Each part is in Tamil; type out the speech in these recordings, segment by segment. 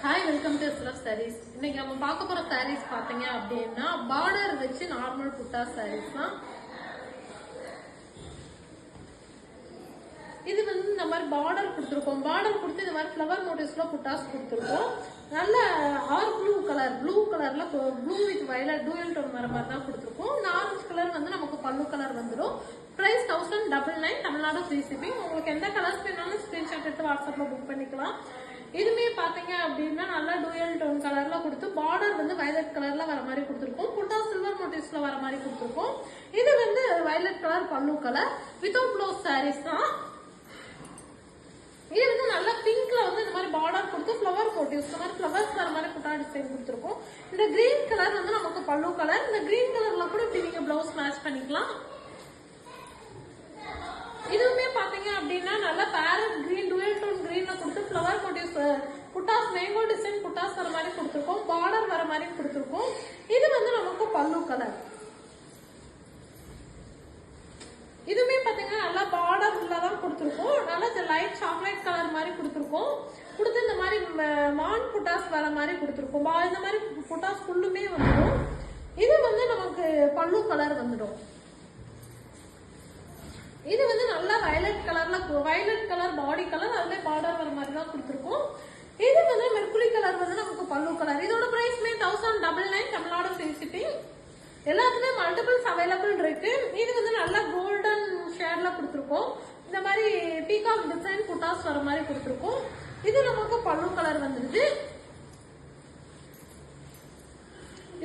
Hi, welcome to SLF sarees. இன்னைக்கு நம்ம பார்க்க போற sarees பாத்தீங்க அப்படின்னா பார்டர் வச்சு நார்மல் புட்டா sarees தான். இது வந்து இந்த மாதிரி பார்டர் கொடுத்துருக்கோம். பார்டர் கொடுத்து இந்த மாதிரி ஃப்ளவர் மோட்டிவ்ஸ்ல புட்டாஸ் கொடுத்துருக்கோம். நல்ல ஆர் ப்ளூ கலர்ல blue with violet dual tone வர மாதிரி தான் கொடுத்துருக்கோம். ஆரஞ்சு கலர் வந்து நமக்கு பல்லு கலர் வந்துடும். Price 1099, Tamil Nadu free shipping. உங்களுக்கு எந்த கலர்ஸ் வேணாலும் ஸ்கிரீன்ஷாட் எடுத்து வாட்ஸ்அப்ல புக் பண்ணிக்கலாம். இதுமே பாத்தீங்க அப்படின்னா நல்லா டூயல் டோன் கலர்ல கொடுத்து பார்டர் வந்து வயலட் கலர்ல வர மாதிரி கொடுத்துருக்கோம். புட்டா சில்வர் மோட்டிவ்ஸ்ல வர மாதிரி கொடுத்துருக்கோம். இது வந்து வயலட் கலர் பல்லு கலர் வித்தவுட் ப்ளவுஸ் சாரீஸ் தான். இது வந்து நல்லா பிங்க்ல வந்து இந்த மாதிரி பார்டர் கொடுத்து ஃப்ளவர் மோட்டிவ்ஸ் இந்த மாதிரி ஃப்ளவர்ஸ் வர மாதிரி புட்டா டிசைன் கொடுத்துருக்கோம். இந்த கிரீன் கலர் வந்து நமக்கு பல்லு கலர். இந்த கிரீன் கலர்ல கூட இப்படி நீங்க பிளவுஸ் மேட்ச் பண்ணிக்கலாம். இதுவுமே பாத்தீங்க அப்படின்னா நல்லா பேரட் கிரீன் டூயல் டோன் கிரீன்ல கொடுத்து ஃப்ளவர் மோட்டிவ்ஸ் புட்டாஸ் மேங்கோ டிசைன் புட்டாஸ் வர மாதிரி கொடுத்துருக்கோம். பார்டர் வர மாதிரி கொடுத்துருக்கோம். இது வந்து நமக்கு பல்லு கலர். இதுவுமே பாத்தீங்கன்னா நல்லா பார்டர் உள்ளதான் கொடுத்துருக்கோம். நல்லா லைட் சாக்லேட் கலர் மாதிரி கொடுத்துருக்கோம். கொடுத்து இந்த மாதிரி மான் புட்டாஸ் வர மாதிரி கொடுத்துருக்கோம். இந்த மாதிரி புட்டாஸ் ஃபுல்லுமே வந்துடும். இது வந்து நமக்கு பல்லு கலர் வந்துடும். இது வந்து நல்லா வயலட் கலர் பாடி கலர் அதுல பார்டர் வர மாதிரி தான் கொடுத்துருக்கோம். இது வந்து மெர்குரி கலர் வந்து நமக்கு பல்லு கலர். இதோட பிரைஸ்மே 1099, தமிழ்நாடு ஃப்ரீ ஷிப்பிங். எல்லாத்துலயே மல்டிபிள்ஸ் அவைலபிள் இருக்கு. இது வந்து நல்லா கோல்டன் ஷேட்ல கொடுத்துருக்கோம். இந்த மாதிரி பீகாக் டிசைன் புட்டாஸ் வர மாதிரி கொடுத்துருக்கோம். இது நமக்கு பல்லு கலர் வந்துருது.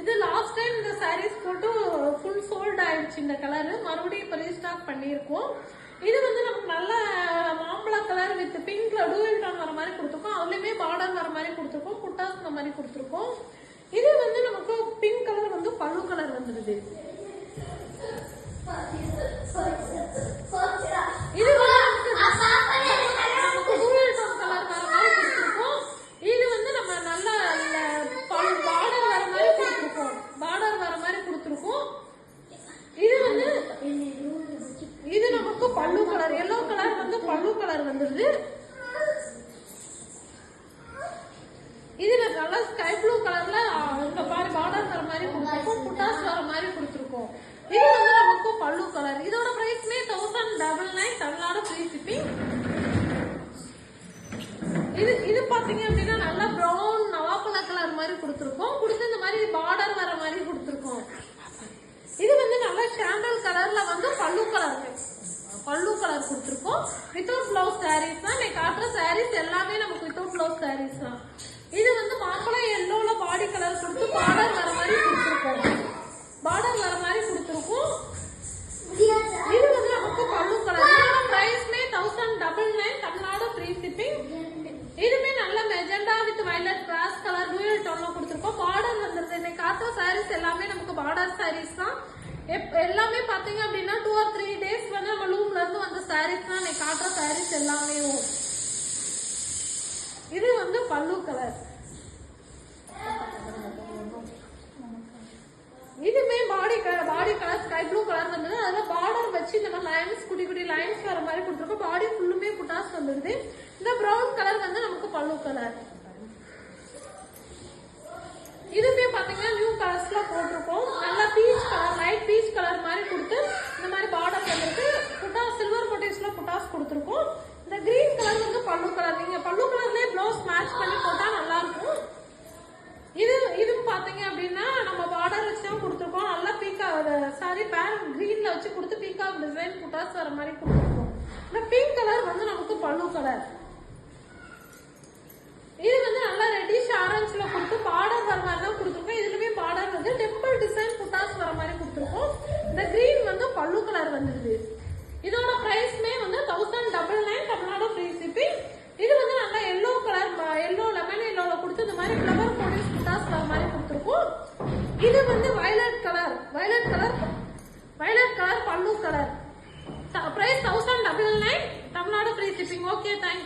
இது லாஸ்ட் டைம் இந்த சாரீஸ் போட்டு ஃபுல் சோல்ட் ஆயிடுச்சு இந்த கலர். மறுபடியும் இப்ப ரீஸ்டாக் பண்ணிருக்கோம். இது வந்து நமக்கு நல்ல மாம்பழ கலர் வித் பிங்க்ல டூயல் டோன் வர மாதிரி கொடுத்துருக்கோம். அதுலயுமே பார்டர் வர மாதிரி கொடுத்துருக்கோம். புட்டாஸ் இந்த மாதிரி கொடுத்துருக்கோம். இது வந்து நமக்கு பிங்க் கலர் வந்து பல்லு கலர் வந்துருது. இது நமக்கு டூயல் டோன் கலர் வர மாதிரி கொடுத்துருக்கோம். இது வந்து நம்ம நல்ல பார்டர் வர மாதிரி கொடுத்துருக்கோம். இது வந்து இது நமக்கு பல்லு கலர். எல்லோ கலர் வந்து பல்லு கலர் வந்துருது. இதுல நல்லா ஸ்கை ப்ளூ கலர்ல இந்த மாதிரி பார்டர் வர மாதிரி கொடுத்துருக்கோம். புட்டாஸ் வர மாதிரி கொடுத்துருக்கோம். இது வந்து நமக்கு பல்லு கலர். இதோட பிரைஸ்மே 1099, தமிழ்நாடு ஃப்ரீ ஷிப்பிங். இது பாத்தீங்க அப்படின்னா நல்லா பிரவுன் நவாப்பழ கலர் மாதிரி கொடுத்துருக்கோம். கொடுத்து இந்த மாதிரி பார்டர் வர மாதிரி கொடுத்துருக்கோம். இது வந்து நல்லா சாண்டல் கலர்ல வந்து பல்லு கலர் கொடுத்துருக்கோம். வித்தவுட் பிளவுஸ் சாரீஸ் தான். நான் காட்டுற சாரீஸ் எல்லாமே நமக்கு வித்தவுட் பிளவுஸ் சாரீஸ் தான். இது வந்து மாப்பிளை எல்லோல பாடி கலர் கொடுத்து பார்டர் வர மாதிரி கொடுத்துருக்கோம். இது வந்து நமக்கு பல்லு கலர். இதோட பிரைஸ்மே 1099, தமிழ்நாடு ஃப்ரீ ஷிப்பிங். இதுமே நல்ல magenta with violet cross colour dual டோன்ல கொடுத்துருக்கோம். பார்டர் வந்துருது. இன்னைக்கு காட்டுற சாரீஸ் எல்லாமே நமக்கு பார்டர் சாரீஸ் தான். எல்லாமே பாத்தீங்க அப்படின்னா 2 or 3 days வந்து நம்ம லூம்ல இருந்து வந்த சாரீஸ் தான் இன்னைக்கு காட்டுற சாரீஸ் எல்லாமே. இது வந்து பல்லு கலர். இதுமே பாடி கலர் ஸ்கை ப்ளூ கலர் வந்தது. அதுல பார்டர் வச்சு இந்த மாதிரி லைன்ஸ் குட்டி லைன்ஸ் வர மாதிரி கொடுத்துருக்கோம். பாடி ஃபுல்லுமே புட்டாஸ் வந்துருது. இந்த பிரவுன் கலர் வந்து நமக்கு பல்லு கலர். இதுமே பாத்தீங்கன்னா நியூ கலர்ஸ்ல போட்டிருக்கோம். நல்லா peach colour light peach colour மாதிரி கொடுத்து இந்த மாதிரி பார்டர் வந்துருக்கு. புட்டாஸ் சில்வர் மோட்டிவ்ஸ்ல புட்டாஸ் கொடுத்துருக்கோம். இந்த கிரீன் கலர் வந்து பல்லு கலர். நீங்க பல்லு கலர்லயே பிளவுஸ் மேட்ச் பண்ணி போட்டா நல்லா இருக்கும். இது பாத்தீங்க அப்படின்னா நம்ம பார்டர் வச்சுதான் கொடுத்துருக்கோம். நல்லா பேரட் கிரீன்ல வச்சு கொடுத்து பீகாக் டிசைன் புட்டாஸ் வர மாதிரி கொடுத்துருக்கோம். இந்த பிங்க் கலர் வந்து நமக்கு பல்லு கலர். இது வந்து நல்லா ரெட்டிஷ் ஆரஞ்சுல கொடுத்து பார்டர் வர மாதிரி தான் கொடுத்துருக்கோம். இதுலயுமே பார்டர் வந்து டெம்பிள் டிசைன் புட்டாஸ் வர மாதிரி கொடுத்துருக்கோம். இந்த கிரீன் வந்து பல்லு கலர் வந்துருது. இதோட பிரைஸ்மே வந்து 1099, தமிழ்நாடு ஃப்ரீ ஷிப்பிங். இது வந்து நல்லா எல்லோ கலர் லெமன் எல்லோல கொடுத்து இந்த மாதிரி ஃப்ளவர் மோட்டிவ்ஸ் புட்டாஸ் வர மாதிரி கொடுத்துருக்கோம். இது வந்து வயலட் கலர் பல்லு colour. Price 1099, Tamil Nadu free shipping. Okay, thank you.